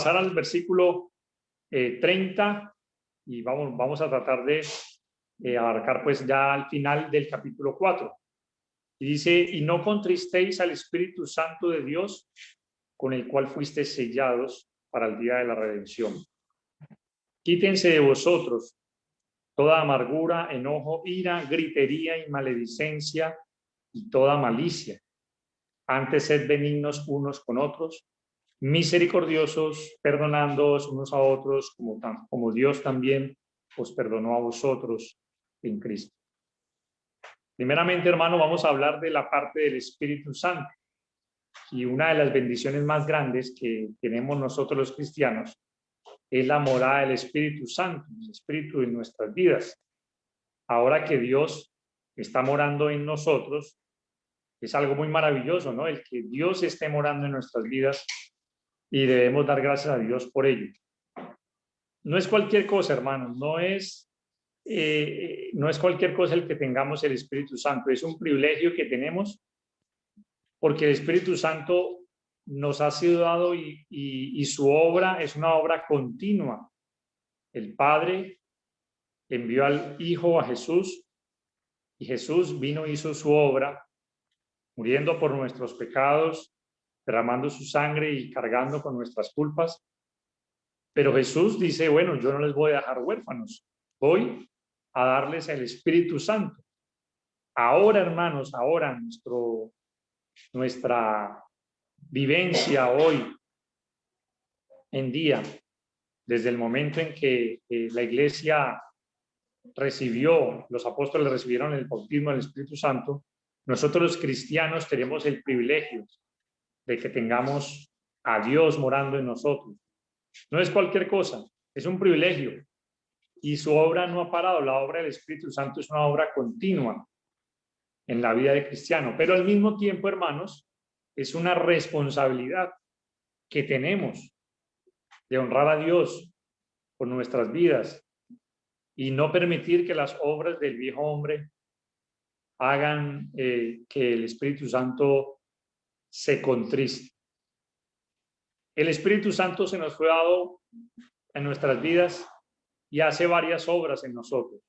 Pasar al versículo 30 y vamos a tratar de abarcar pues ya al final del capítulo 4. Y dice, y no contristéis al Espíritu Santo de Dios, con el cual fuisteis sellados para el día de la redención. Quítense de vosotros toda amargura, enojo, ira, gritería y maledicencia y toda malicia. Antes sed benignos unos con otros, misericordiosos, perdonándoos unos a otros, como Dios también os perdonó a vosotros en Cristo. Primeramente, hermano, vamos a hablar de la parte del Espíritu Santo. Y una de las bendiciones más grandes que tenemos nosotros los cristianos es la morada del Espíritu Santo, el Espíritu en nuestras vidas. Ahora que Dios está morando en nosotros, es algo muy maravilloso, ¿no? El que Dios esté morando en nuestras vidas y debemos dar gracias a Dios por ello. No es cualquier cosa, hermanos, no es cualquier cosa el que tengamos el Espíritu Santo, es un privilegio que tenemos porque el Espíritu Santo nos ha sido dado y su obra es una obra continua. El Padre envió al Hijo, a Jesús, y Jesús vino e hizo su obra, muriendo por nuestros pecados, derramando su sangre y cargando con nuestras culpas. Pero Jesús dice, bueno, yo no les voy a dejar huérfanos, voy a darles el Espíritu Santo. Ahora, hermanos, ahora nuestra vivencia hoy en día, desde el momento en que la iglesia los apóstoles recibieron el bautismo del Espíritu Santo, nosotros los cristianos tenemos el privilegio de que tengamos a Dios morando en nosotros. No es cualquier cosa, es un privilegio. Y su obra no ha parado, la obra del Espíritu Santo es una obra continua en la vida del cristiano, pero al mismo tiempo, hermanos, es una responsabilidad que tenemos de honrar a Dios con nuestras vidas y no permitir que las obras del viejo hombre hagan que el Espíritu Santo se contriste. El Espíritu Santo se nos fue dado en nuestras vidas y hace varias obras en nosotros.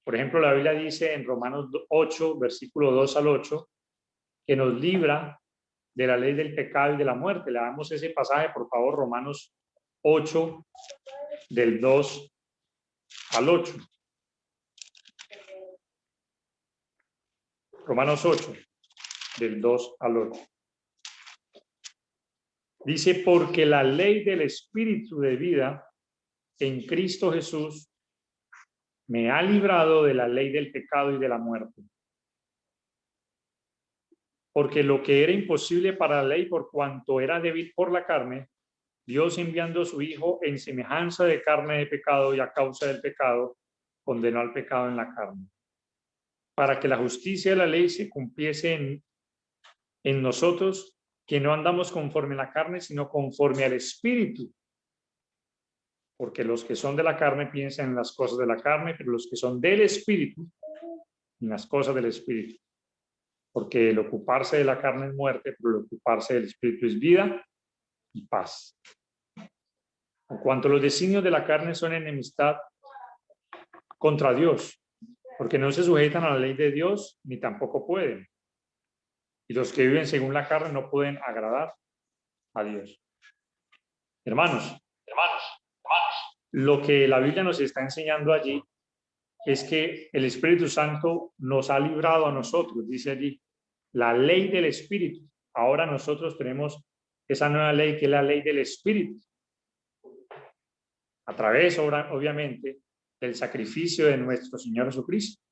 Por ejemplo, la Biblia dice en Romanos 8, versículo 2 al 8, que nos libra de la ley del pecado y de la muerte. Le damos ese pasaje, por favor, Romanos 8, del 2 al 8. Romanos 8, del 2 al 8. Dice, porque la ley del Espíritu de vida en Cristo Jesús me ha librado de la ley del pecado y de la muerte. Porque lo que era imposible para la ley, por cuanto era débil por la carne, Dios enviando a su Hijo en semejanza de carne de pecado y a causa del pecado, condenó al pecado en la carne. Para que la justicia de la ley se cumpliese en nosotros, que no andamos conforme a la carne, sino conforme al Espíritu. Porque los que son de la carne piensan en las cosas de la carne, pero los que son del Espíritu, en las cosas del Espíritu. Porque el ocuparse de la carne es muerte, pero el ocuparse del Espíritu es vida y paz. En cuanto los designios de la carne son enemistad contra Dios, porque no se sujetan a la ley de Dios, ni tampoco pueden. Y los que viven según la carne no pueden agradar a Dios. Hermanos, lo que la Biblia nos está enseñando allí es que el Espíritu Santo nos ha librado a nosotros, dice allí, la ley del Espíritu. Ahora nosotros tenemos esa nueva ley que es la ley del Espíritu. A través, obviamente, del sacrificio de nuestro Señor Jesucristo.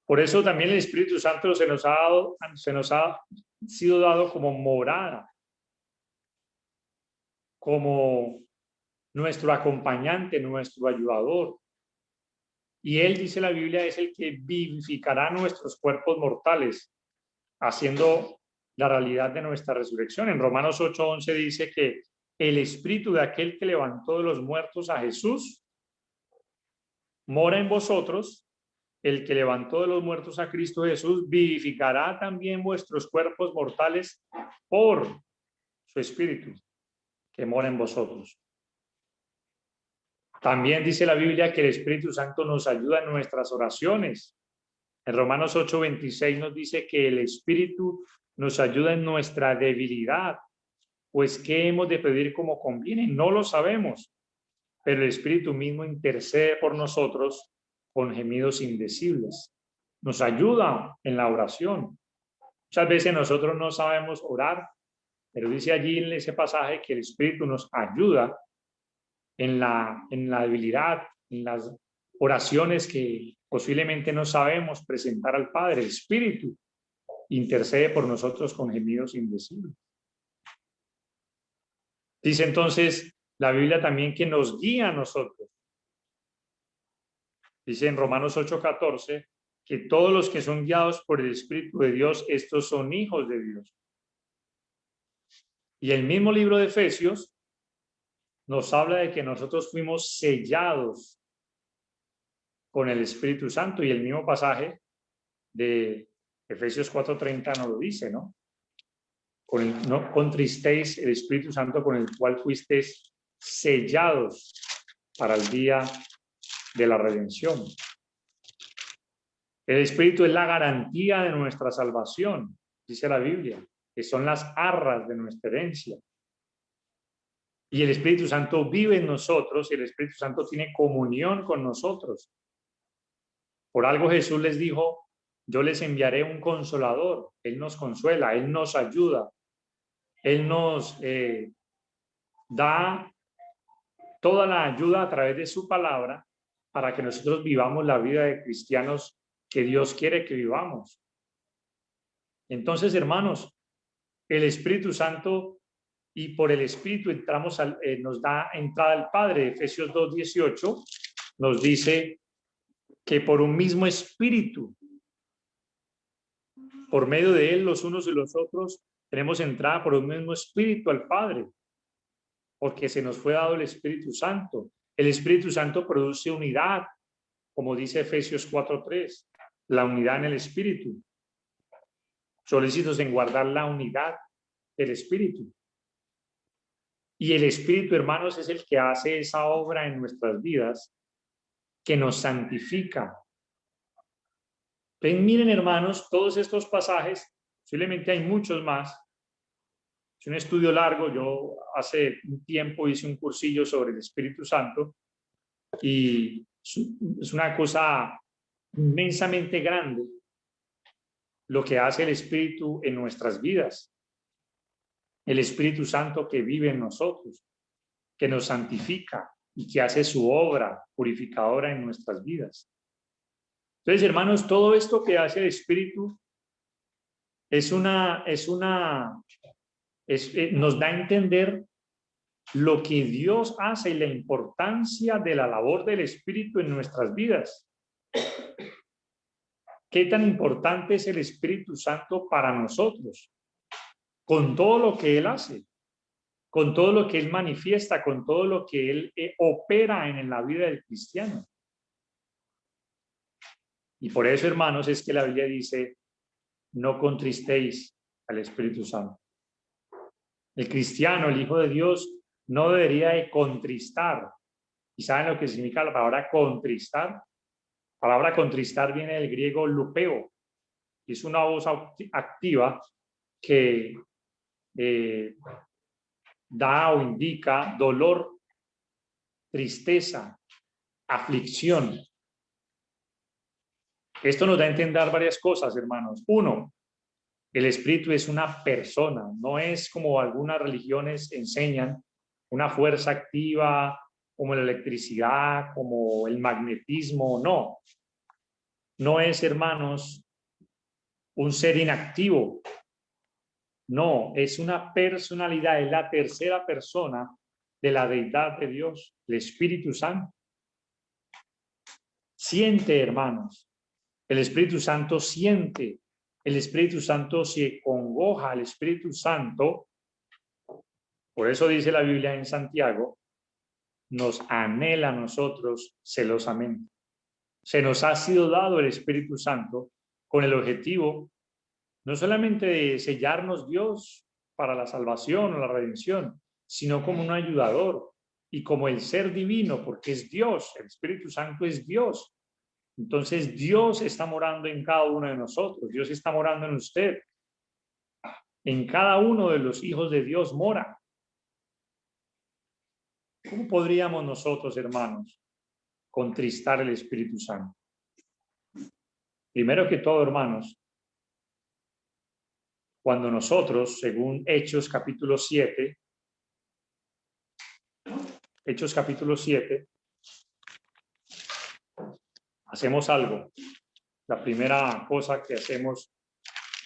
Por eso también el Espíritu Santo se nos ha sido dado como morada, como nuestro acompañante, nuestro ayudador. Y él, dice la Biblia, es el que vivificará nuestros cuerpos mortales, haciendo la realidad de nuestra resurrección. En Romanos 8:11 dice que el espíritu de aquel que levantó de los muertos a Jesús mora en vosotros. El que levantó de los muertos a Cristo Jesús vivificará también vuestros cuerpos mortales por su espíritu que mora en vosotros. También dice la Biblia que el Espíritu Santo nos ayuda en nuestras oraciones. En Romanos 8:26 nos dice que el Espíritu nos ayuda en nuestra debilidad. Pues, ¿qué hemos de pedir como conviene? No lo sabemos, pero el Espíritu mismo intercede por nosotros con gemidos indecibles. Nos ayuda en la oración. Muchas veces nosotros no sabemos orar, pero dice allí en ese pasaje que el Espíritu nos ayuda en la debilidad, en las oraciones que posiblemente no sabemos presentar al Padre. El Espíritu intercede por nosotros con gemidos indecibles. Dice entonces la Biblia también que nos guía a nosotros. Dice en Romanos 8:14 que todos los que son guiados por el Espíritu de Dios, estos son hijos de Dios. Y el mismo libro de Efesios nos habla de que nosotros fuimos sellados con el Espíritu Santo, y el mismo pasaje de Efesios 4:30 nos lo dice, ¿no? No contristéis el Espíritu Santo con el cual fuisteis sellados para el día de la redención. El Espíritu es la garantía de nuestra salvación, dice la Biblia, que son las arras de nuestra herencia. Y el Espíritu Santo vive en nosotros, y el Espíritu Santo tiene comunión con nosotros. Por algo Jesús les dijo: yo les enviaré un consolador. Él nos consuela, Él nos ayuda, Él nos da toda la ayuda a través de su palabra para que nosotros vivamos la vida de cristianos que Dios quiere que vivamos. Entonces, hermanos, el Espíritu Santo, y por el Espíritu entramos nos da entrada al Padre. Efesios 2:18 nos dice que por un mismo Espíritu, por medio de Él, los unos y los otros, tenemos entrada por un mismo Espíritu al Padre, porque se nos fue dado el Espíritu Santo. El Espíritu Santo produce unidad, como dice Efesios 4:3, la unidad en el Espíritu. Solícitos en guardar la unidad del Espíritu. Y el Espíritu, hermanos, es el que hace esa obra en nuestras vidas, que nos santifica. Entonces, miren, hermanos, todos estos pasajes, posiblemente hay muchos más. Es un estudio largo. Yo hace un tiempo hice un cursillo sobre el Espíritu Santo, y es una cosa inmensamente grande lo que hace el Espíritu en nuestras vidas. El Espíritu Santo que vive en nosotros, que nos santifica y que hace su obra purificadora en nuestras vidas. Entonces, hermanos, todo esto que hace el Espíritu nos da a entender lo que Dios hace y la importancia de la labor del Espíritu en nuestras vidas. ¿Qué tan importante es el Espíritu Santo para nosotros? Con todo lo que Él hace, con todo lo que Él manifiesta, con todo lo que Él opera en la vida del cristiano. Y por eso, hermanos, es que la Biblia dice: no contristéis al Espíritu Santo. El cristiano, el Hijo de Dios, no debería de contristar. ¿Y saben lo que significa la palabra contristar? La palabra contristar viene del griego lupeo. Es una voz activa que da o indica dolor, tristeza, aflicción. Esto nos da a entender varias cosas, hermanos. Uno, el Espíritu es una persona, no es como algunas religiones enseñan, una fuerza activa como la electricidad, como el magnetismo. No, no es, hermanos, un ser inactivo. No, es una personalidad, es la tercera persona de la deidad de Dios, el Espíritu Santo. Siente, hermanos, el Espíritu Santo siente, el Espíritu Santo se congoja, el Espíritu Santo, por eso dice la Biblia en Santiago, nos anhela a nosotros celosamente. Se nos ha sido dado el Espíritu Santo con el objetivo no solamente de sellarnos Dios para la salvación o la redención, sino como un ayudador y como el ser divino, porque es Dios, el Espíritu Santo es Dios. Entonces Dios está morando en cada uno de nosotros, Dios está morando en usted, en cada uno de los hijos de Dios mora. ¿Cómo podríamos nosotros, hermanos, contristar el Espíritu Santo? Primero que todo, hermanos, cuando nosotros, según Hechos capítulo 7, hacemos algo. La primera cosa que hacemos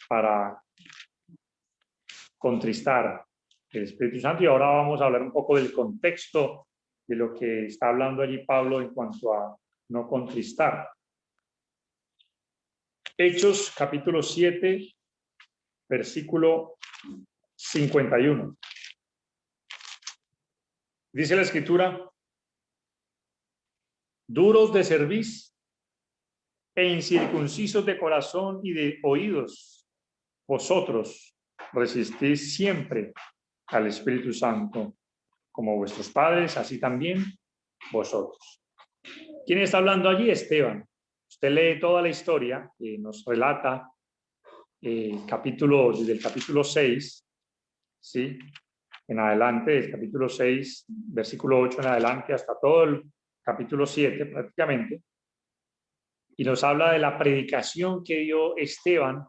para contristar el Espíritu Santo, y ahora vamos a hablar un poco del contexto de lo que está hablando allí Pablo en cuanto a no contristar. Hechos capítulo 7, versículo 51. Dice la Escritura: duros de cerviz e incircuncisos de corazón y de oídos, vosotros resistís siempre al Espíritu Santo, como vuestros padres, así también vosotros. ¿Quién está hablando allí? Esteban. Usted lee toda la historia, nos relata desde el capítulo 6, ¿sí? En adelante, del capítulo 6, versículo 8 en adelante, hasta todo el capítulo 7 prácticamente, y nos habla de la predicación que dio Esteban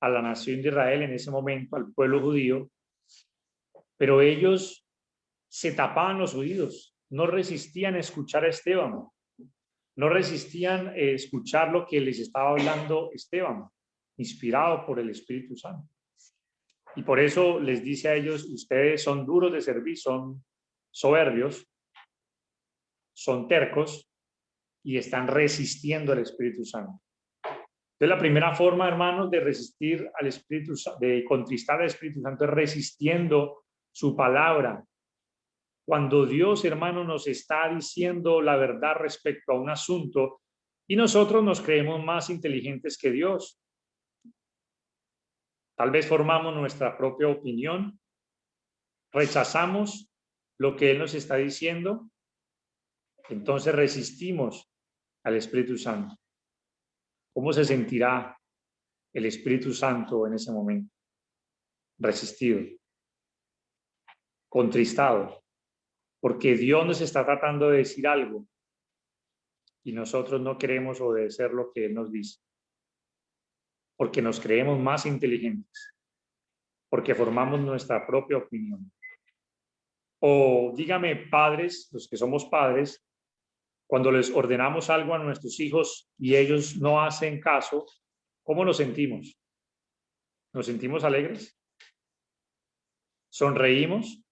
a la nación de Israel en ese momento, al pueblo judío, pero ellos se tapaban los oídos, no resistían a escuchar a Esteban, no resistían a escuchar lo que les estaba hablando Esteban, inspirado por el Espíritu Santo. Y por eso les dice a ellos: ustedes son duros de servir, son soberbios, son tercos y están resistiendo al Espíritu Santo. Entonces, la primera forma, hermanos, de resistir al Espíritu, de contristar al Espíritu Santo, es resistiendo su palabra. Cuando Dios, hermano, nos está diciendo la verdad respecto a un asunto y nosotros nos creemos más inteligentes que Dios, tal vez formamos nuestra propia opinión, rechazamos lo que Él nos está diciendo, entonces resistimos al Espíritu Santo. ¿Cómo se sentirá el Espíritu Santo en ese momento? Resistido, contristado, porque Dios nos está tratando de decir algo y nosotros no queremos obedecer lo que Él nos dice, porque nos creemos más inteligentes, porque formamos nuestra propia opinión. O dígame, padres, los que somos padres, cuando les ordenamos algo a nuestros hijos y ellos no hacen caso, ¿cómo nos sentimos? ¿Nos sentimos alegres? ¿Sonreímos?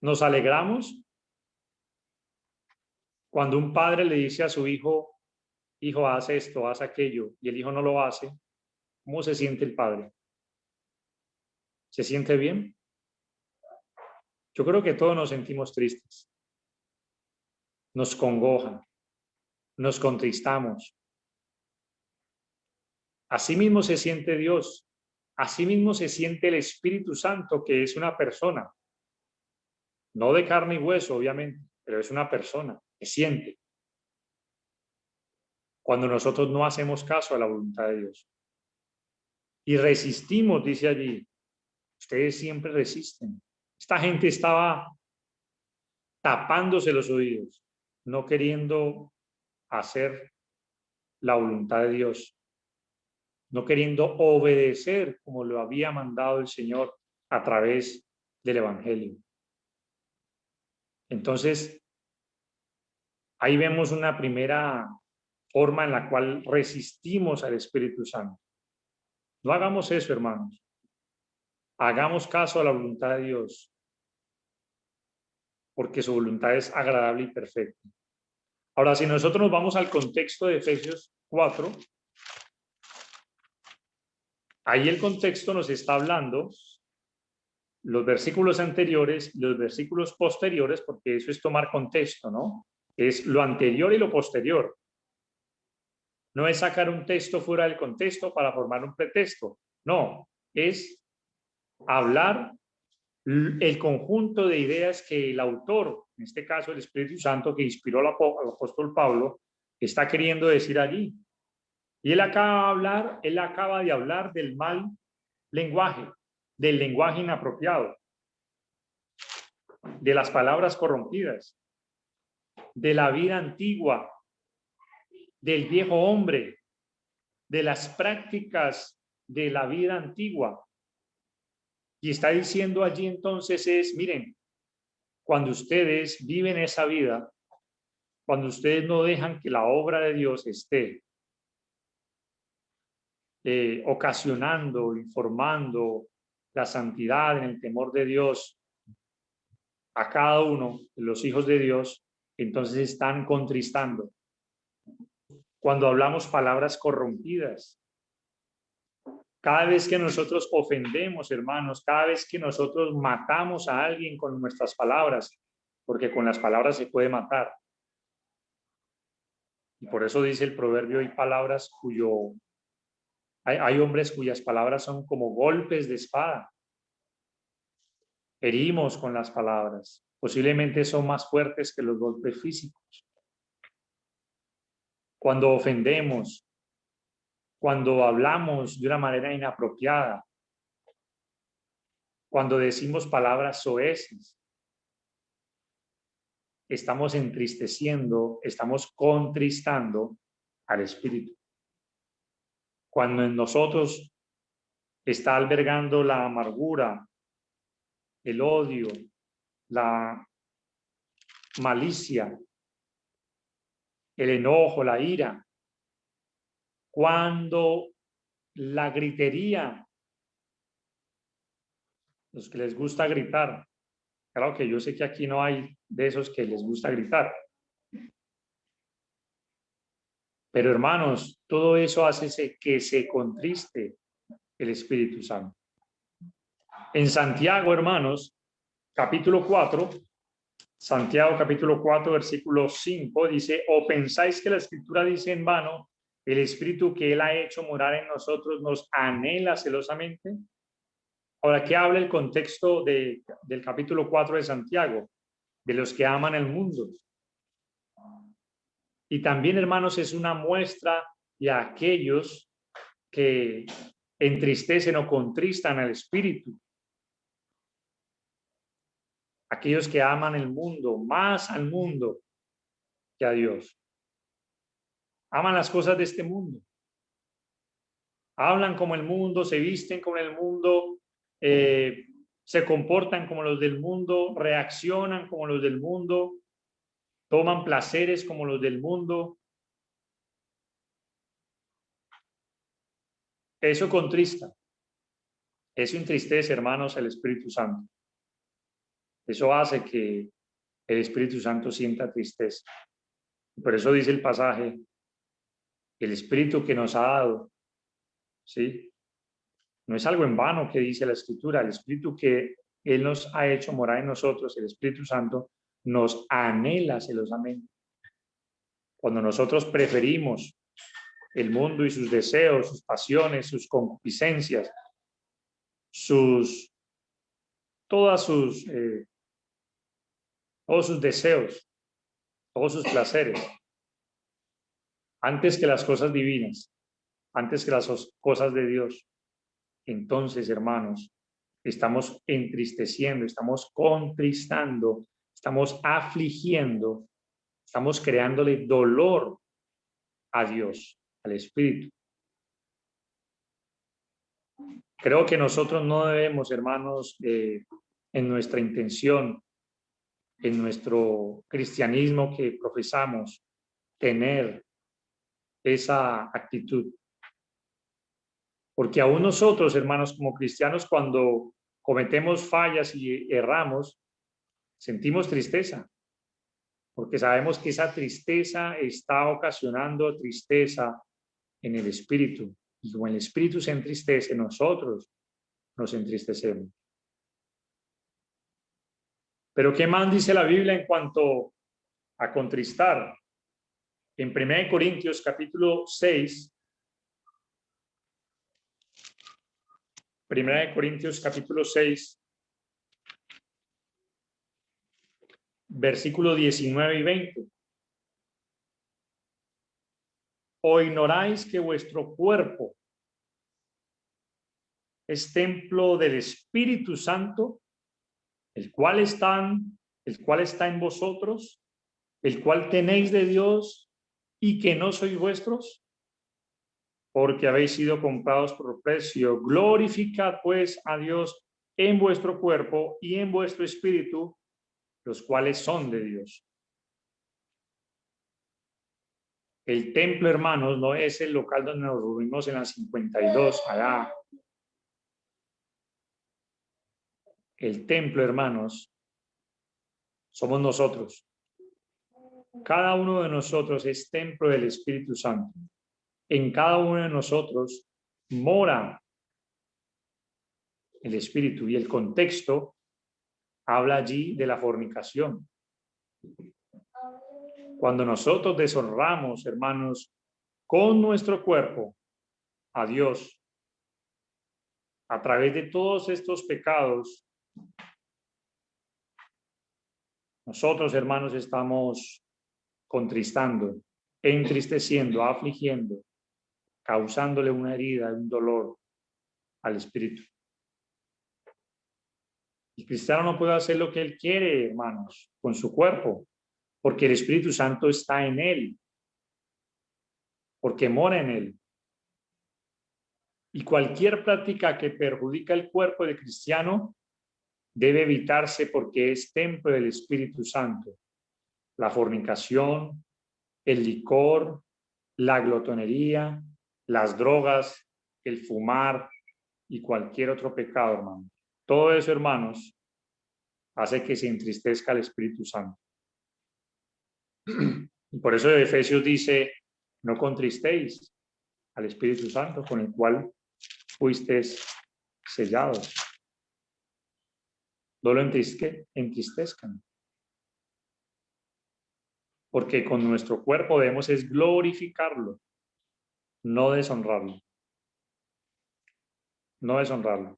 ¿Nos alegramos? Cuando un padre le dice a su hijo: hijo, haz esto, haz aquello, y el hijo no lo hace, ¿cómo se siente el padre? ¿Se siente bien? Yo creo que todos nos sentimos tristes, nos congoja, nos contristamos. Así mismo se siente Dios, así mismo se siente el Espíritu Santo, que es una persona, no de carne y hueso, obviamente, pero es una persona que siente cuando nosotros no hacemos caso a la voluntad de Dios. Y resistimos, dice allí, ustedes siempre resisten. Esta gente estaba tapándose los oídos, no queriendo hacer la voluntad de Dios, no queriendo obedecer como lo había mandado el Señor a través del Evangelio. Entonces, ahí vemos una primera forma en la cual resistimos al Espíritu Santo. No hagamos eso, hermanos. Hagamos caso a la voluntad de Dios, porque su voluntad es agradable y perfecta. Ahora, si nosotros nos vamos al contexto de Efesios 4, ahí el contexto nos está hablando, los versículos anteriores y los versículos posteriores, porque eso es tomar contexto, ¿no? Es lo anterior y lo posterior. No es sacar un texto fuera del contexto para formar un pretexto. No, es hablar el conjunto de ideas que el autor, en este caso el Espíritu Santo que inspiró al apóstol Pablo, está queriendo decir allí. Y él acaba de hablar del mal lenguaje, del lenguaje inapropiado, de las palabras corrompidas, de la vida antigua, del viejo hombre, de las prácticas de la vida antigua. Y está diciendo allí entonces miren, cuando ustedes viven esa vida, cuando ustedes no dejan que la obra de Dios esté ocasionando, informando la santidad en el temor de Dios a cada uno de los hijos de Dios, entonces están contristando. Cuando hablamos palabras corrompidas, cada vez que nosotros ofendemos, hermanos, cada vez que nosotros matamos a alguien con nuestras palabras, porque con las palabras se puede matar. Y por eso dice el proverbio, hay hombres cuyas palabras son como golpes de espada. Herimos con las palabras. Posiblemente son más fuertes que los golpes físicos. Cuando ofendemos, cuando hablamos de una manera inapropiada, cuando decimos palabras soeces, estamos entristeciendo, estamos contristando al Espíritu. Cuando en nosotros está albergando la amargura, el odio, la malicia, el enojo, la ira, cuando la gritería, los que les gusta gritar, claro que yo sé que aquí no hay de esos que les gusta gritar, pero hermanos, todo eso hace que se contriste el Espíritu Santo. En Santiago, hermanos, capítulo 4, Santiago capítulo 4, versículo 5, dice, ¿o pensáis que la Escritura dice en vano, el Espíritu que Él ha hecho morar en nosotros nos anhela celosamente? Ahora, ¿qué habla el contexto del capítulo 4 de Santiago? De los que aman el mundo. Y también, hermanos, es una muestra de aquellos que entristecen o contristan al Espíritu. Aquellos que aman el mundo, más al mundo que a Dios. Aman las cosas de este mundo. Hablan como el mundo, se visten como el mundo, se comportan como los del mundo, reaccionan como los del mundo, toman placeres como los del mundo. Eso contrista. Eso entristece, hermanos, al Espíritu Santo. Eso hace que el Espíritu Santo sienta tristeza. Por eso dice el pasaje, el Espíritu que nos ha dado, ¿sí? No es algo en vano que dice la Escritura, el Espíritu que Él nos ha hecho morar en nosotros, el Espíritu Santo, nos anhela celosamente. Cuando nosotros preferimos el mundo y sus deseos, sus pasiones, sus concupiscencias, todos sus deseos, todos sus placeres, antes que las cosas divinas, antes que las cosas de Dios, entonces, hermanos, estamos entristeciendo, estamos contristando, estamos afligiendo, estamos creándole dolor a Dios, al Espíritu. Creo que nosotros no debemos, hermanos, en nuestra intención, en nuestro cristianismo que profesamos, tener esa actitud. Porque aún nosotros, hermanos, como cristianos, cuando cometemos fallas y erramos, sentimos tristeza, porque sabemos que esa tristeza está ocasionando tristeza en el espíritu. Y como el espíritu se entristece, nosotros nos entristecemos. Pero ¿qué más dice la Biblia en cuanto a contristar? En 1 Corintios capítulo 6, 1 Corintios capítulo 6, versículos 19 y 20. ¿O ignoráis que vuestro cuerpo es templo del Espíritu Santo, el cual está en vosotros, el cual tenéis de Dios, y que no sois vuestros? Porque habéis sido comprados por precio. Glorificad pues a Dios en vuestro cuerpo y en vuestro espíritu, los cuales son de Dios. El templo, hermanos, no es el local donde nos reunimos en la 52, allá. El templo, hermanos, somos nosotros. Cada uno de nosotros es templo del Espíritu Santo. En cada uno de nosotros mora el Espíritu, y el contexto habla allí de la fornicación. Cuando nosotros deshonramos, hermanos, con nuestro cuerpo a Dios, a través de todos estos pecados, nosotros, hermanos, estamos contristando, entristeciendo, afligiendo, causándole una herida, un dolor al Espíritu. El cristiano no puede hacer lo que él quiere, hermanos, con su cuerpo, porque el Espíritu Santo está en él, porque mora en él. Y cualquier práctica que perjudica el cuerpo del cristiano debe evitarse, porque es templo del Espíritu Santo. La fornicación, el licor, la glotonería, las drogas, el fumar y cualquier otro pecado, hermano. Todo eso, hermanos, hace que se entristezca el Espíritu Santo. Y por eso Efesios dice: no contristéis al Espíritu Santo, con el cual fuisteis sellados. No lo entristezcan. Porque con nuestro cuerpo debemos es glorificarlo, no deshonrarlo. No deshonrarlo.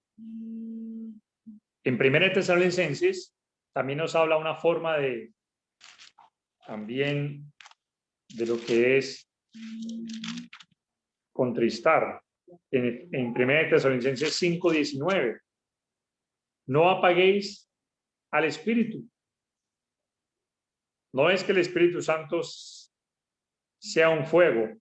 En 1 Tesalonicenses también nos habla una forma de también de lo que es contristar. En 1 Tesalonicenses 5:19, no apaguéis al Espíritu. No es que el Espíritu Santo sea un fuego,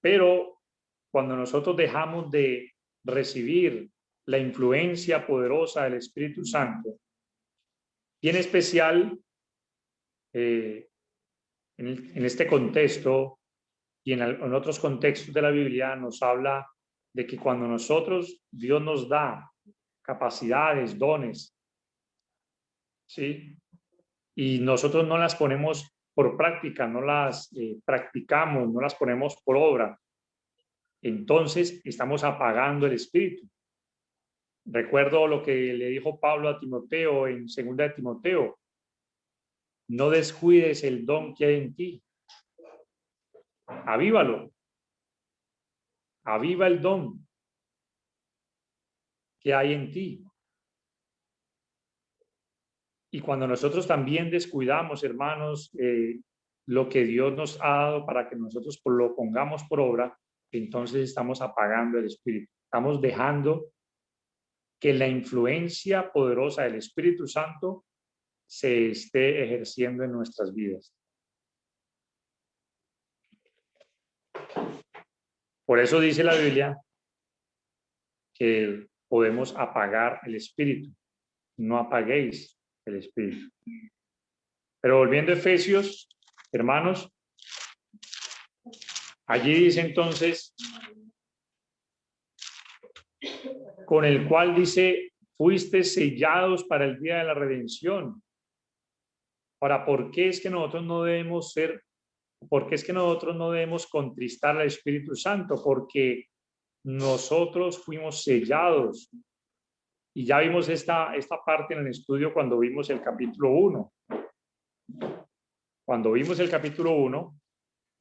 pero cuando nosotros dejamos de recibir la influencia poderosa del Espíritu Santo, y en especial en este contexto y en otros contextos de la Biblia, nos habla de que cuando Dios nos da capacidades, dones, ¿sí? Y nosotros no las ponemos por práctica, no las practicamos, no las ponemos por obra, entonces estamos apagando el Espíritu. Recuerdo lo que le dijo Pablo a Timoteo en 2 de Timoteo: no descuides el don que hay en ti, avívalo, aviva el don que hay en ti. Y cuando nosotros también descuidamos, hermanos, lo que Dios nos ha dado para que nosotros lo pongamos por obra, entonces estamos apagando el Espíritu. Estamos dejando que la influencia poderosa del Espíritu Santo se esté ejerciendo en nuestras vidas. Por eso dice la Biblia que podemos apagar el Espíritu. No apaguéis el Espíritu. Pero volviendo a Efesios, hermanos, allí dice entonces, con el cual dice, fuiste sellados para el día de la redención. Ahora, ¿por qué es que nosotros no debemos contristar al Espíritu Santo? Porque nosotros fuimos sellados. Y ya vimos esta parte en el estudio cuando vimos el capítulo 1. Cuando vimos el capítulo 1,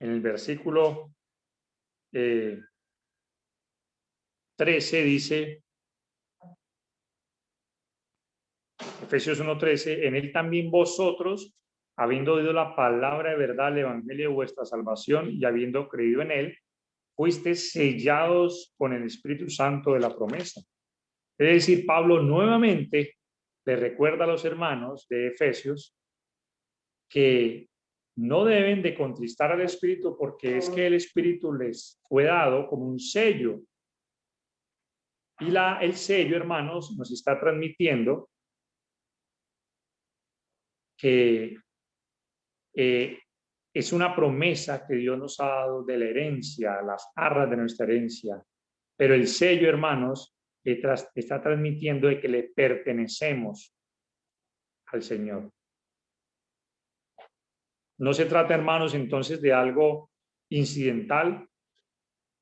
en el versículo 13 dice: Efesios 1:13, en él también vosotros, habiendo oído la palabra de verdad, el evangelio de vuestra salvación y habiendo creído en él, fuisteis sellados con el Espíritu Santo de la promesa. Es decir, Pablo nuevamente le recuerda a los hermanos de Efesios que no deben de contristar al Espíritu, porque es que el Espíritu les fue dado como un sello. Y el sello, hermanos, nos está transmitiendo que es una promesa que Dios nos ha dado de la herencia, las arras de nuestra herencia. Pero el sello, hermanos, está transmitiendo de que le pertenecemos al Señor. No se trata, hermanos, entonces de algo incidental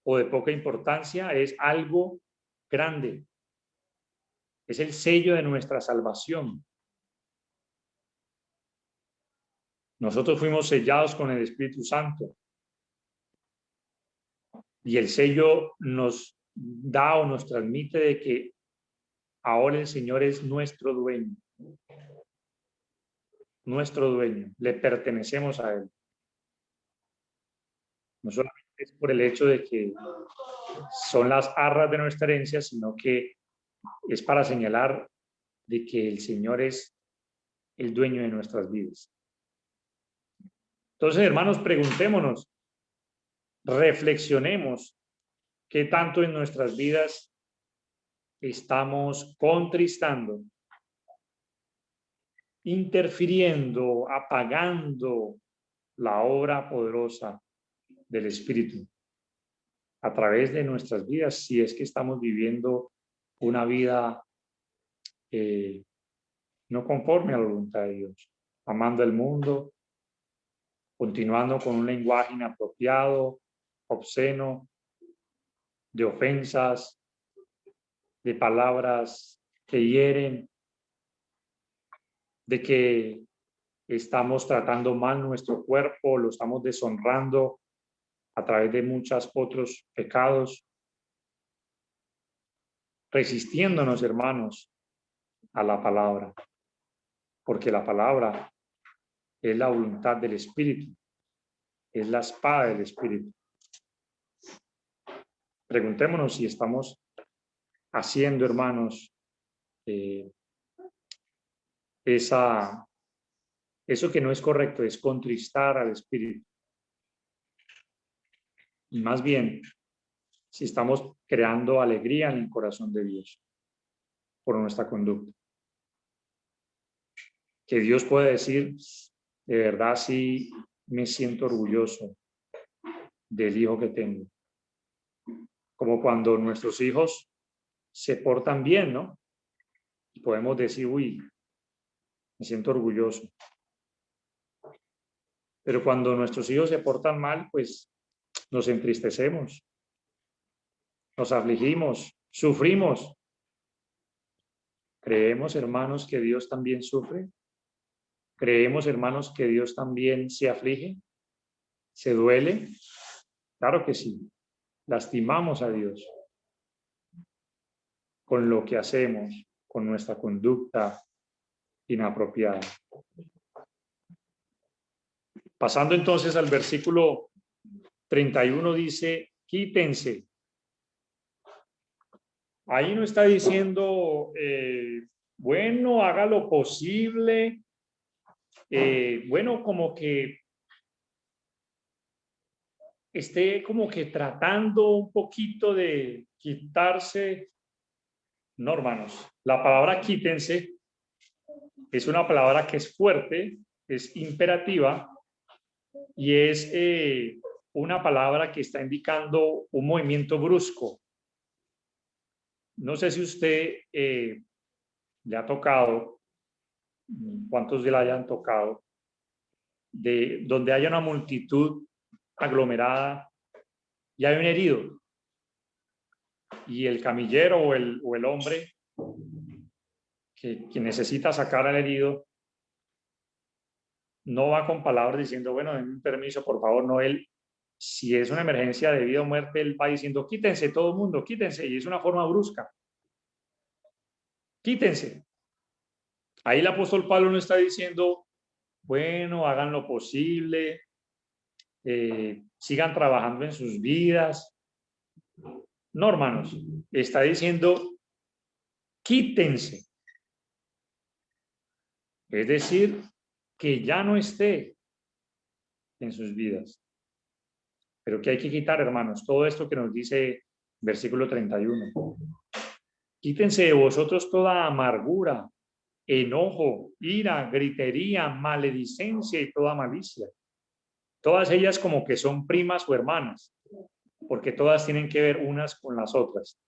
o de poca importancia, es algo grande. Es el sello de nuestra salvación. Nosotros fuimos sellados con el Espíritu Santo. Y el sello nos da o nos transmite de que ahora el Señor es nuestro dueño. Nuestro dueño. Le pertenecemos a Él. No solamente es por el hecho de que son las arras de nuestra herencia, sino que es para señalar de que el Señor es el dueño de nuestras vidas. Entonces, hermanos, preguntémonos, reflexionemos qué tanto en nuestras vidas estamos contristando, interfiriendo, apagando la obra poderosa del Espíritu a través de nuestras vidas, si es que estamos viviendo una vida no conforme a la voluntad de Dios, amando el mundo, continuando con un lenguaje inapropiado, obsceno, de ofensas, de palabras que hieren, de que estamos tratando mal nuestro cuerpo, lo estamos deshonrando a través de muchos otros pecados, resistiéndonos, hermanos, a la palabra, porque la palabra es la voluntad del Espíritu, es la espada del Espíritu. Preguntémonos si estamos haciendo, hermanos, eso que no es correcto, es contristar al Espíritu. Y más bien, si estamos creando alegría en el corazón de Dios por nuestra conducta. Que Dios pueda decir, de verdad sí me siento orgulloso del hijo que tengo. Como cuando nuestros hijos se portan bien, ¿no? Y podemos decir, uy, me siento orgulloso. Pero cuando nuestros hijos se portan mal, pues nos entristecemos, nos afligimos, sufrimos. ¿Creemos, hermanos, que Dios también sufre? ¿Creemos, hermanos, que Dios también se aflige? ¿Se duele? Claro que sí. Lastimamos a Dios con lo que hacemos, con nuestra conducta inapropiada. Pasando entonces al versículo 31, dice, quítense. Ahí no está diciendo, bueno, haga lo posible, bueno, como que esté como que tratando un poquito de quitarse. No, hermanos, la palabra quítense es una palabra que es fuerte, es imperativa y es una palabra que está indicando un movimiento brusco. No sé si usted le ha tocado, cuántos de la hayan tocado, de donde haya una multitud aglomerada y hay un herido y el camillero o el hombre que necesita sacar al herido no va con palabras diciendo, bueno, denme un permiso, por favor, no. Él, si es una emergencia de vida o muerte, él va diciendo, quítense todo el mundo, quítense, y es una forma brusca. Quítense. Ahí el apóstol Pablo no está diciendo, bueno, hagan lo posible, sigan trabajando en sus vidas. No, hermanos, está diciendo, quítense. Es decir, que ya no esté en sus vidas. Pero que hay que quitar, hermanos, todo esto que nos dice versículo 31. Quítense de vosotros toda amargura, enojo, ira, gritería, maledicencia y toda malicia. Todas ellas como que son primas o hermanas, porque todas tienen que ver unas con las otras.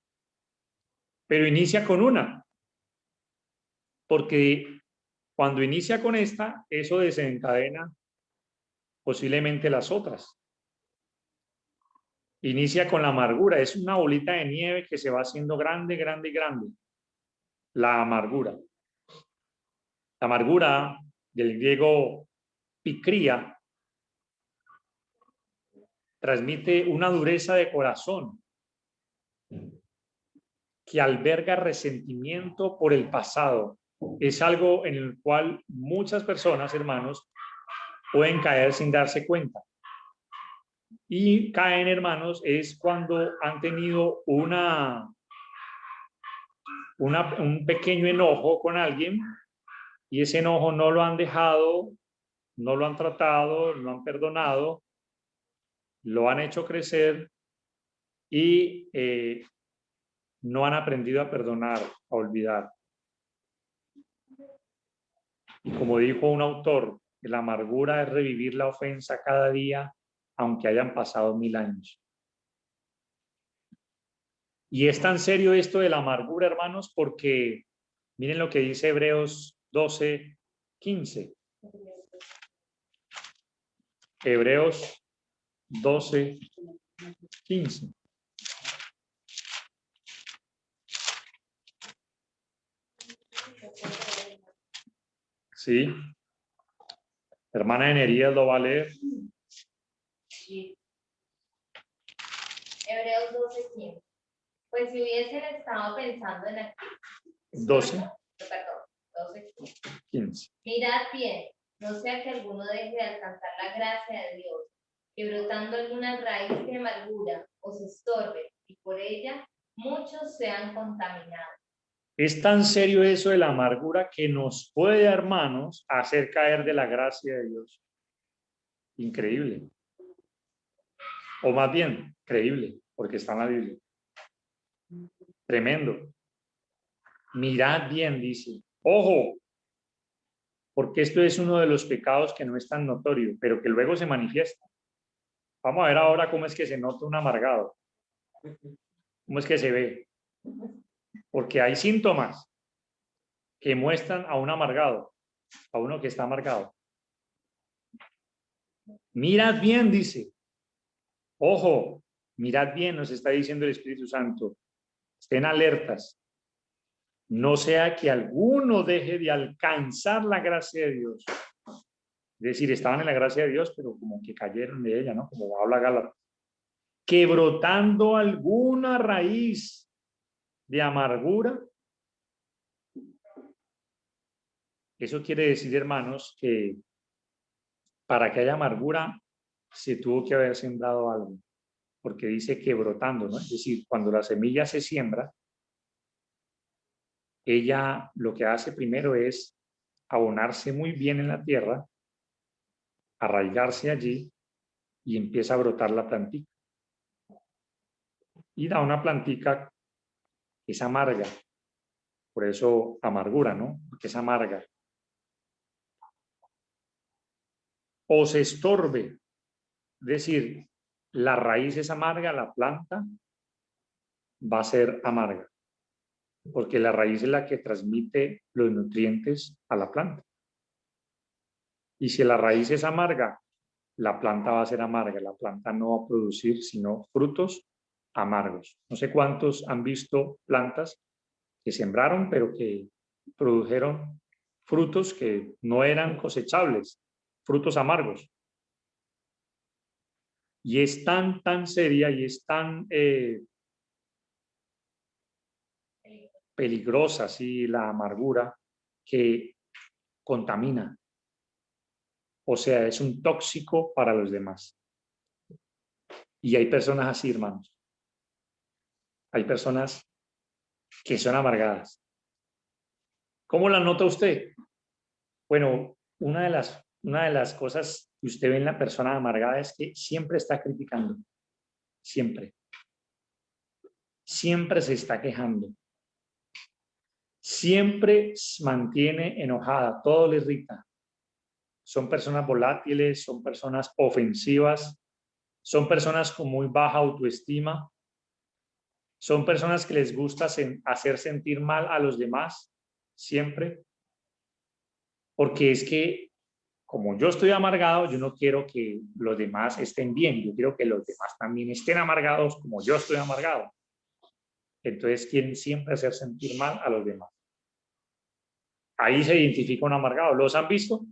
Pero inicia con una, porque cuando inicia con esta, eso desencadena posiblemente las otras. Inicia con la amargura, es una bolita de nieve que se va haciendo grande, grande y grande. La amargura. La amargura, del griego picría, transmite una dureza de corazón que alberga resentimiento por el pasado. Es algo en el cual muchas personas, hermanos, pueden caer sin darse cuenta. Y caen, hermanos, es cuando han tenido un pequeño enojo con alguien y ese enojo no lo han dejado, no lo han tratado, no han perdonado, lo han hecho crecer y no han aprendido a perdonar, a olvidar. Y como dijo un autor, la amargura es revivir la ofensa cada día, aunque hayan pasado 1000 años. Y es tan serio esto de la amargura, hermanos, porque miren lo que dice Hebreos 12:15. Hebreos 12:15. Sí. Hermana Enerías lo va a leer. Sí. Hebreos 12:15. Pues si hubiesen estado pensando en aquí. 12:15. Mirad bien, no sea que alguno deje de alcanzar la gracia de Dios, que brotando alguna raíz de amargura os estorbe, y por ella muchos sean contaminados. Es tan serio eso de la amargura que nos puede, hermanos, hacer caer de la gracia de Dios. Increíble. O más bien, creíble, porque está en la Biblia. Tremendo. Mirad bien, dice. Ojo, porque esto es uno de los pecados que no es tan notorio, pero que luego se manifiesta. Vamos a ver ahora cómo es que se nota un amargado. ¿Cómo es que se ve? Porque hay síntomas que muestran a un amargado, a uno que está amargado. Mirad bien, dice. Ojo, mirad bien, nos está diciendo el Espíritu Santo. Estén alertas. No sea que alguno deje de alcanzar la gracia de Dios. Es decir, estaban en la gracia de Dios, pero como que cayeron de ella, ¿no? Como habla Gálatas. Que brotando alguna raíz de amargura. Eso quiere decir, hermanos, que para que haya amargura se tuvo que haber sembrado algo. Porque dice que brotando, ¿no? Es decir, cuando la semilla se siembra, ella lo que hace primero es abonarse muy bien en la tierra, arraigarse allí y empieza a brotar la plantita. Y da una plantica que es amarga, por eso amargura, ¿no? Porque es amarga. O se estorbe, es decir, la raíz es amarga, la planta va a ser amarga, porque la raíz es la que transmite los nutrientes a la planta. Y si la raíz es amarga, la planta va a ser amarga, la planta no va a producir sino frutos amargos. No sé cuántos han visto plantas que sembraron, pero que produjeron frutos que no eran cosechables, frutos amargos. Y es tan seria y es tan peligrosa, sí, la amargura, que contamina. O sea, es un tóxico para los demás. Y hay personas así, hermanos. Hay personas que son amargadas. ¿Cómo la nota usted? Bueno, una de las cosas que usted ve en la persona amargada es que siempre está criticando. Siempre. Siempre se está quejando. Siempre se mantiene enojada. Todo le irrita. Son personas volátiles, son personas ofensivas, son personas con muy baja autoestima, son personas que les gusta hacer sentir mal a los demás, siempre, porque es que como yo estoy amargado, yo no quiero que los demás estén bien, yo quiero que los demás también estén amargados como yo estoy amargado. Entonces quieren siempre hacer sentir mal a los demás. Ahí se identifica un amargado. ¿Los han visto?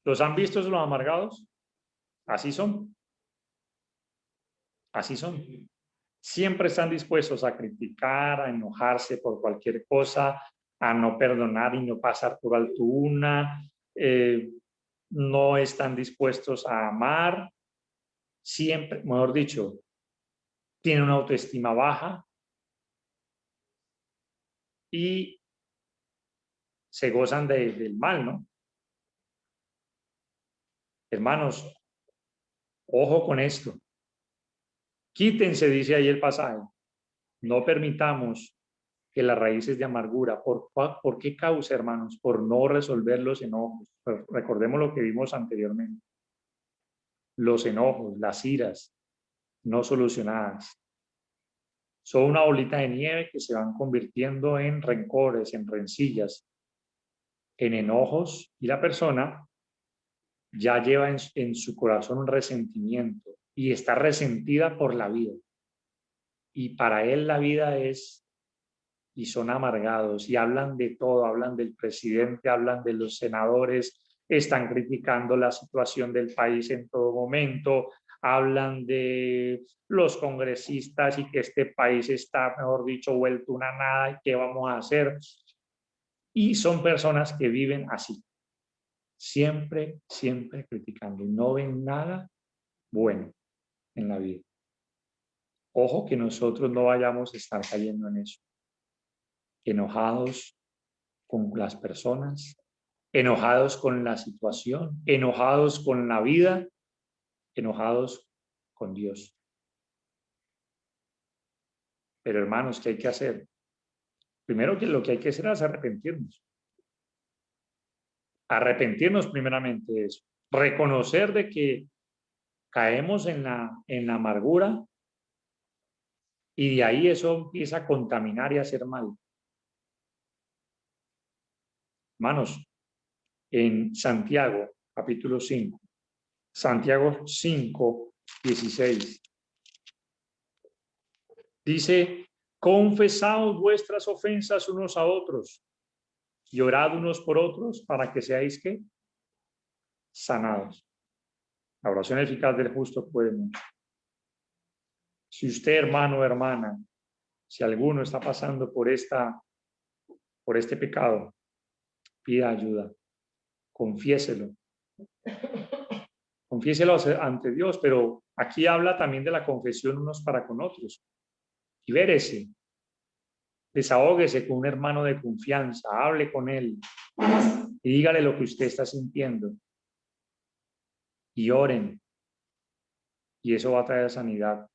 ¿Los han visto los amargados? Así son. Así son. Siempre están dispuestos a criticar, a enojarse por cualquier cosa, a no perdonar y no pasar por alto una. No están dispuestos a amar. Siempre, mejor dicho, tienen una autoestima baja y se gozan del mal, ¿no? Hermanos, ojo con esto. Quítense, dice ahí el pasaje. No permitamos que las raíces de amargura, ¿por qué causa, hermanos? Por no resolver los enojos. Pero recordemos lo que vimos anteriormente. Los enojos, las iras no solucionadas, son una bolita de nieve que se van convirtiendo en rencores, en rencillas, en enojos, y la persona ya lleva en su corazón un resentimiento y está resentida por la vida. Y para él la vida es, y son amargados, y hablan de todo, hablan del presidente, hablan de los senadores, están criticando la situación del país en todo momento, hablan de los congresistas y que este país está, mejor dicho, vuelto una nada y qué vamos a hacer. Y son personas que viven así, siempre, siempre criticando y no ven nada bueno en la vida. Ojo que nosotros no vayamos a estar cayendo en eso. Enojados con las personas, enojados con la situación, enojados con la vida, enojados con Dios. Pero hermanos, ¿qué hay que hacer? Primero que lo que hay que hacer es arrepentirnos. Arrepentirnos primeramente de eso. Reconocer de que caemos en la amargura y de ahí eso empieza a contaminar y a hacer mal. Hermanos, en Santiago, capítulo 5, Santiago 5, 16, dice, confesaos vuestras ofensas unos a otros y orad unos por otros para que seáis, ¿qué? Sanados. La oración eficaz del justo puede mucho. Si usted, hermano o hermana, si alguno está pasando por este pecado, pida ayuda, confiéselo. Confiéselo ante Dios, pero aquí habla también de la confesión unos para con otros. Libérese, desahóguese con un hermano de confianza, hable con él y dígale lo que usted está sintiendo. Y oren. Y eso va a traer sanidad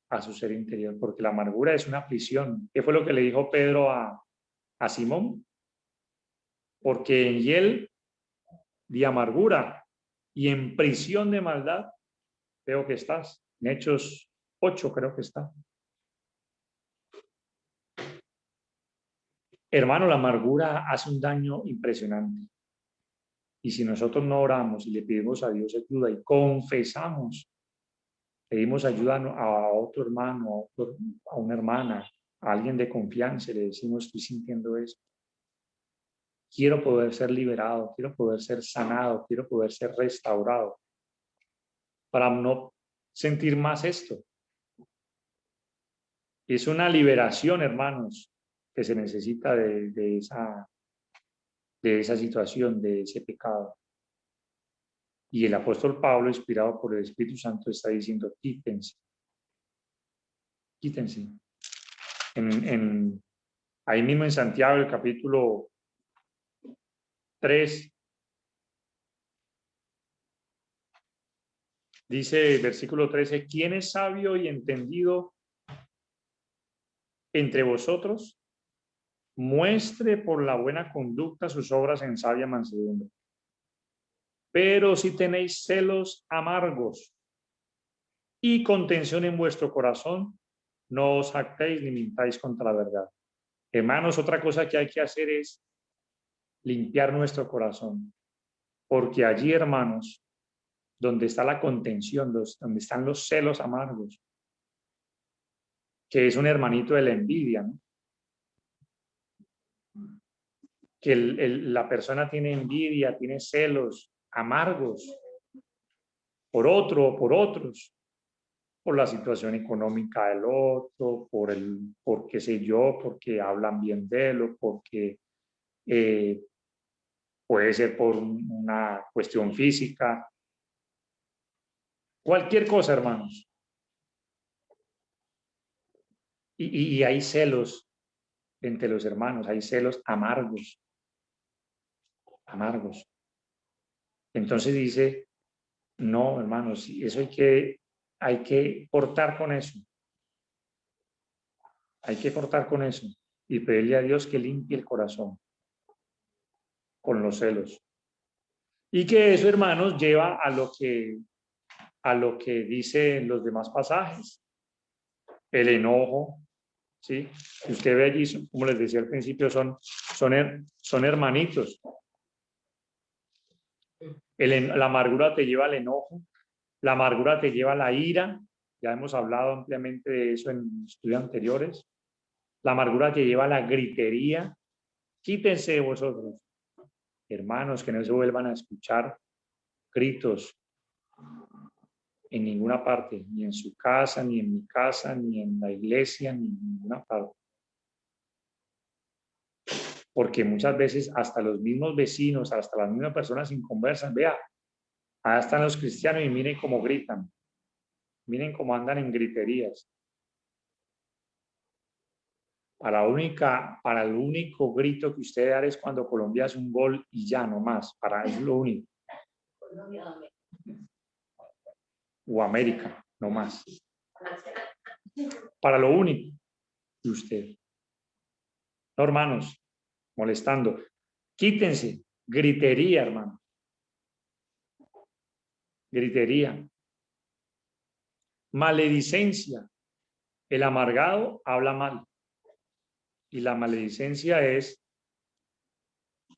a su ser interior, porque la amargura es una prisión. ¿Qué fue lo que le dijo Pedro a Simón? Porque en hiel de amargura y en prisión de maldad veo que estás. En Hechos 8 creo que está. Hermano, la amargura hace un daño impresionante. Y si nosotros no oramos y le pedimos a Dios ayuda y confesamos, pedimos ayuda a otro hermano, a una hermana, a alguien de confianza, y le decimos, estoy sintiendo esto. Quiero poder ser liberado, quiero poder ser sanado, quiero poder ser restaurado, para no sentir más esto. Es una liberación, hermanos, que se necesita de de esa situación, de ese pecado. Y el apóstol Pablo, inspirado por el Espíritu Santo, está diciendo, quítense. Quítense. Ahí mismo en Santiago, el capítulo 3, dice el versículo 13, ¿quién es sabio y entendido entre vosotros? Muestre por la buena conducta sus obras en sabia mansedumbre. Pero si tenéis celos amargos y contención en vuestro corazón, no os jactéis ni mintáis contra la verdad. Hermanos, otra cosa que hay que hacer es limpiar nuestro corazón, porque allí, hermanos, donde está la contención, donde están los celos amargos, que es un hermanito de la envidia, ¿no? Que la persona tiene envidia, tiene celos amargos por otro o por otros, por la situación económica del otro, por qué sé yo, porque hablan bien de él, o porque puede ser por una cuestión física, cualquier cosa, hermanos. Y hay celos entre los hermanos, hay celos amargos, amargos. Entonces dice, no, hermanos, eso hay que cortar con eso. Hay que cortar con eso y pedirle a Dios que limpie el corazón con los celos. Y que eso, hermanos, lleva a lo que dicen los demás pasajes. El enojo, ¿sí? Si usted ve allí, como les decía al principio, son hermanitos. La amargura te lleva al enojo, la amargura te lleva a la ira. Ya hemos hablado ampliamente de eso en estudios anteriores. La amargura te lleva a la gritería. Quítense de vosotros, hermanos, que no se vuelvan a escuchar gritos en ninguna parte, ni en su casa, ni en mi casa, ni en la iglesia, ni en ninguna parte. Porque muchas veces hasta los mismos vecinos, hasta las mismas personas sin conversan, vea, allá están los cristianos y miren cómo gritan, miren cómo andan en griterías. Para el único grito que usted da es cuando Colombia hace un gol y ya no más, es lo único. O América, no más. Para lo único de usted. No, hermanos, molestando. Quítense, gritería, hermano. Gritería. Maledicencia. El amargado habla mal. Y la maledicencia es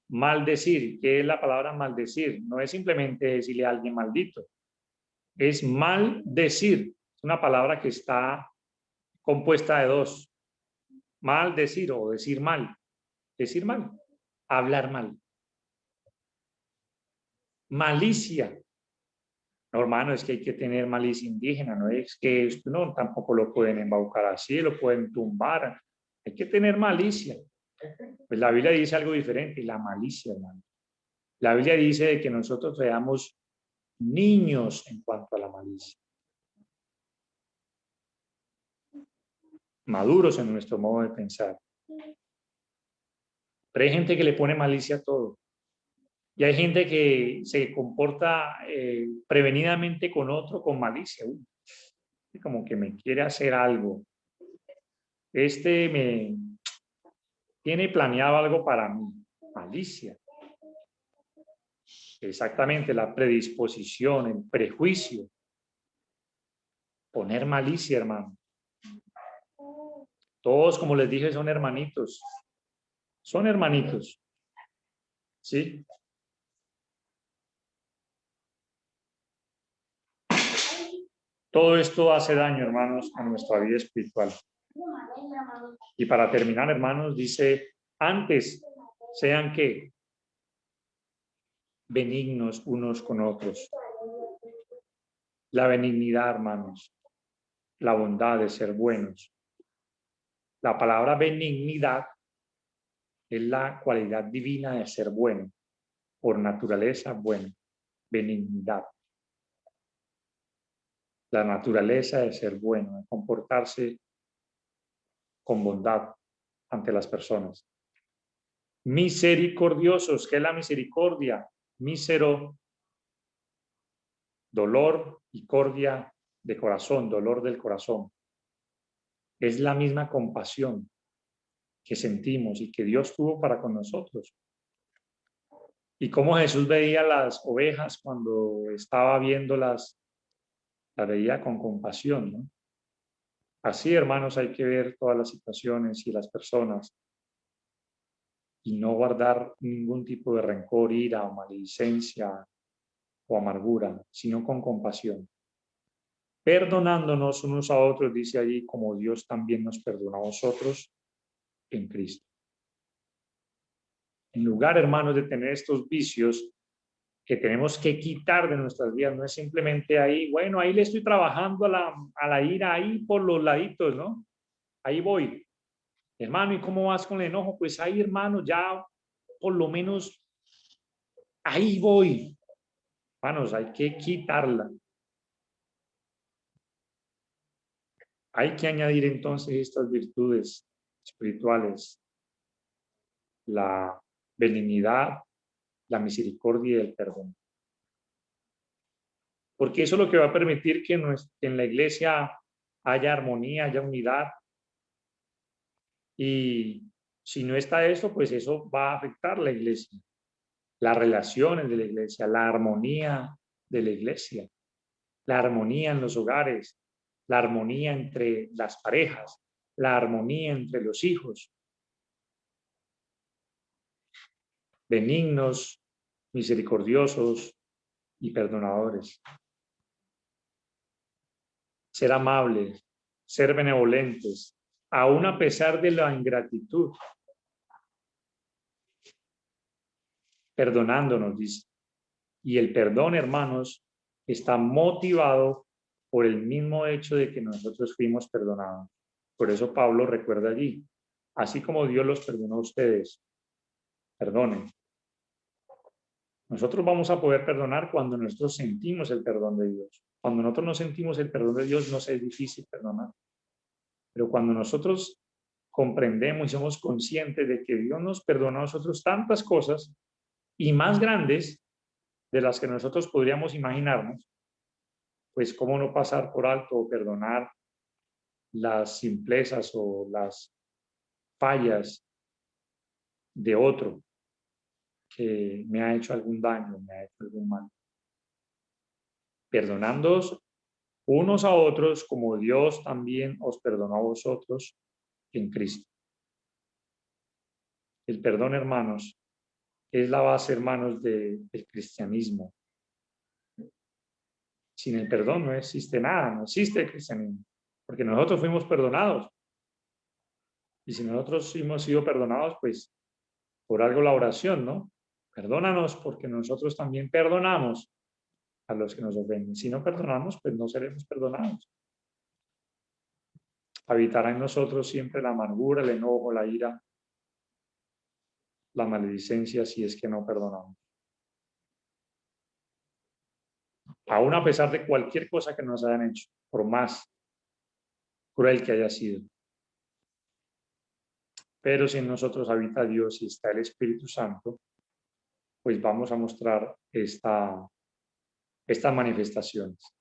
maldecir. ¿Qué es la palabra maldecir? No es simplemente decirle a alguien maldito. Es maldecir. Es una palabra que está compuesta de dos. Maldecir o decir mal. Decir mal. Hablar mal. Malicia. No, hermano, es que hay que tener malicia indígena, no es que esto no, tampoco lo pueden embaucar así, lo pueden tumbar. Hay que tener malicia. Pues la Biblia dice algo diferente, la malicia, hermano. La Biblia dice de que nosotros seamos niños en cuanto a la malicia. Maduros en nuestro modo de pensar. Pero hay gente que le pone malicia a todo. Y hay gente que se comporta prevenidamente con otro con malicia. Como que me quiere hacer algo. Me tiene planeado algo para mí. Malicia. Exactamente, la predisposición, el prejuicio. Poner malicia, hermano. Todos, como les dije, son hermanitos. Son hermanitos. ¿Sí? Todo esto hace daño, hermanos, a nuestra vida espiritual. Y para terminar, hermanos, dice, antes sean que benignos unos con otros. La benignidad, hermanos. La bondad de ser buenos. La palabra benignidad es la cualidad divina de ser bueno, por naturaleza bueno, benignidad. La naturaleza de ser bueno, de comportarse con bondad ante las personas. Misericordiosos, ¿qué es la misericordia? Mísero, dolor y cordia de corazón, dolor del corazón. Es la misma compasión que sentimos y que Dios tuvo para con nosotros. Y cómo Jesús veía las ovejas cuando estaba viéndolas, las veía con compasión, ¿no? Así, hermanos, hay que ver todas las situaciones y las personas y no guardar ningún tipo de rencor, ira o maledicencia o amargura, sino con compasión. Perdonándonos unos a otros, dice allí, como Dios también nos perdona a vosotros en Cristo. En lugar, hermanos, de tener estos vicios que tenemos que quitar de nuestras vidas, no es simplemente ahí, bueno, ahí le estoy trabajando a la ira, ahí por los laditos, ¿no? Ahí voy. Hermano, ¿y cómo vas con el enojo? Pues ahí, hermano, ya por lo menos ahí voy. Hermanos, hay que quitarla. Hay que añadir entonces estas virtudes espirituales, la benignidad, la misericordia y el perdón. Porque eso es lo que va a permitir que en la iglesia haya armonía, haya unidad. Y si no está esto, pues eso va a afectar la iglesia, las relaciones de la iglesia, la armonía de la iglesia, la armonía en los hogares, la armonía entre las parejas, la armonía entre los hijos. Benignos, misericordiosos y perdonadores. Ser amables, ser benevolentes, aún a pesar de la ingratitud. Perdonándonos, dice. Y el perdón, hermanos, está motivado por el mismo hecho de que nosotros fuimos perdonados. Por eso Pablo recuerda allí, así como Dios los perdonó a ustedes, perdonen. Nosotros vamos a poder perdonar cuando nosotros sentimos el perdón de Dios. Cuando nosotros no sentimos el perdón de Dios, nos es difícil perdonar. Pero cuando nosotros comprendemos y somos conscientes de que Dios nos perdona a nosotros tantas cosas y más grandes de las que nosotros podríamos imaginarnos, pues cómo no pasar por alto o perdonar las simplezas o las fallas de otro que me ha hecho algún daño, me ha hecho algún mal. Perdonándoos unos a otros como Dios también os perdonó a vosotros en Cristo. El perdón, hermanos, es la base, hermanos, del cristianismo. Sin el perdón no existe nada, no existe el cristianismo, porque nosotros fuimos perdonados. Y si nosotros hemos sido perdonados, pues por algo la oración, ¿no? Perdónanos porque nosotros también perdonamos a los que nos ofenden. Si no perdonamos, pues no seremos perdonados. Habitará en nosotros siempre la amargura, el enojo, la ira, la maledicencia, si es que no perdonamos. Aún a pesar de cualquier cosa que nos hayan hecho, por más cruel que haya sido. Pero si en nosotros habita Dios y está el Espíritu Santo, pues vamos a mostrar estas manifestaciones.